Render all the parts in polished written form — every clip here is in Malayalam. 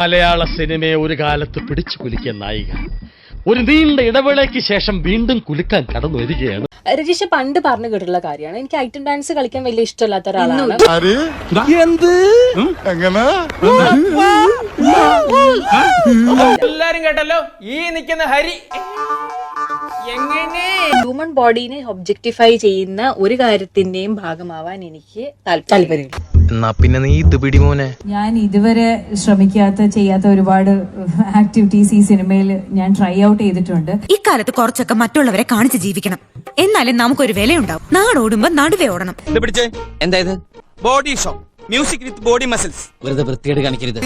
മലയാള സിനിമയെ ഒരു കാലത്ത് പിടിച്ചു കുലുക്കിയ നായിക ഒരു നീണ്ട ഇടവേളയ്ക്ക് ശേഷം വീണ്ടും കുലുക്കാൻ കടന്നു വരികയാണ്. രജീഷ് പണ്ട് പറഞ്ഞു കേട്ടിട്ടുള്ള കാര്യമാണ്, എനിക്ക് ഐറ്റം ഡാൻസ് കളിക്കാൻ വലിയ ഇഷ്ടമില്ലാത്ത ഒരാളാണ്. എല്ലാരും കേട്ടല്ലോ, ഈ നിൽക്കുന്ന ഹരി എങ്ങനെ ഹ്യൂമൻ ബോഡീനെ ഒബ്ജക്ടിഫൈ ചെയ്യുന്ന ഒരു കാര്യത്തിന്റെയും ഭാഗമാവാൻ എനിക്ക് താല്പര്യം. എന്നാ പിന്നെ നീ ഇത് പിടിമോനെ. ഞാൻ ഇതുവരെ ചെയ്യാത്ത ഒരുപാട് ആക്ടിവിറ്റീസ് ഈ സിനിമയിൽ ഞാൻ ട്രൈ ഔട്ട് ചെയ്തിട്ടുണ്ട്. ഇക്കാലത്ത് കുറച്ചൊക്കെ മറ്റുള്ളവരെ കാണിച്ച് ജീവിക്കണം, എന്നാലും നമുക്കൊരു വിലയുണ്ടാവും. നാടോടുമ്പോ നടുവേ ഓടണം. എന്തായത് body show, music with body muscles. വെറുതെ വൃത്തിയോട് കാണിക്കരുത്.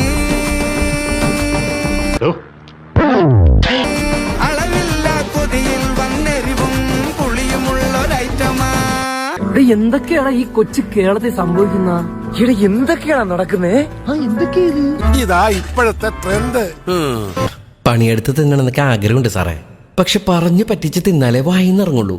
എന്തൊക്കെയാണ് ഈ കൊച്ചു കേരളത്തിൽ സംഭവിക്കുന്ന? ഇവിടെ എന്തൊക്കെയാണ് നടക്കുന്നേ? ഇതാ ഇപ്പോഴത്തെ ട്രെൻഡ്. പണിയെടുത്ത് തിന്നണമെന്നൊക്കെ ആഗ്രഹമുണ്ട് സാറേ, പക്ഷെ പറഞ്ഞു പറ്റിച്ച് തിന്നാലേ വായിന്നിറങ്ങുള്ളൂ.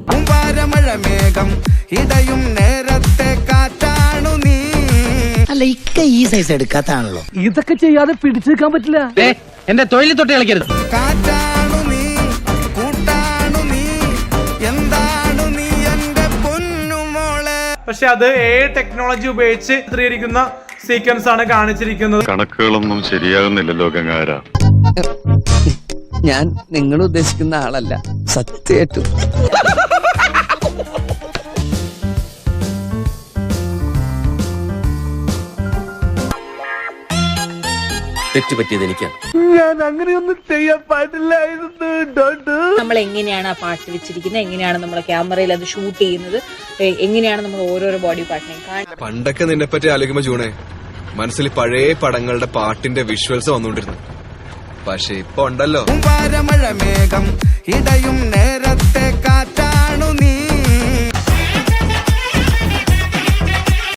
അല്ല ഇക്ക ഈ സൈസ് എടുക്കാത്താണല്ലോ. ഇതൊക്കെ ചെയ്യാതെ പിടിച്ചെടുക്കാൻ പറ്റില്ല. എന്റെ തൊഴിൽ തൊട്ട് കളിക്കരുത്. പക്ഷെ അത് ടെക്നോളജി ഉപയോഗിച്ച് ചിത്രീകരിക്കുന്ന സീക്വൻസ് ആണ് കാണിച്ചിരിക്കുന്നത്. കണക്കുകളൊന്നും ശരിയാകുന്നില്ലല്ലോ ഗംഗാര. ഞാൻ നിങ്ങൾ ഉദ്ദേശിക്കുന്ന ആളല്ല, സത്യമായിട്ടും. തെറ്റുപറ്റിയത് എനിക്കാണ്. ഞാൻ അങ്ങനെയൊന്നും ചെയ്യാൻ പാടില്ലായിരുന്നു. നമ്മൾ എങ്ങനെയാണ് ആ പാട്ട് വെച്ചിരിക്കുന്നത്, എങ്ങനെയാണ് നമ്മുടെ ക്യാമറയിൽ അത് ഷൂട്ട് ചെയ്യുന്നത്, എങ്ങനെയാണ് നമ്മൾ ഓരോരോ ബോഡി പാർട്ടിനെയും കാണുന്നത്. പണ്ടൊക്കെ നിന്നെ പറ്റി ആലോചിക്കുമ്പോ ജൂണേ മനസ്സിൽ പഴയ പടങ്ങളുടെ പാട്ടിന്റെ വിഷ്വൽസ് വന്നോണ്ടിരുന്നു. പക്ഷെ ഇപ്പൊ ഉണ്ടല്ലോ.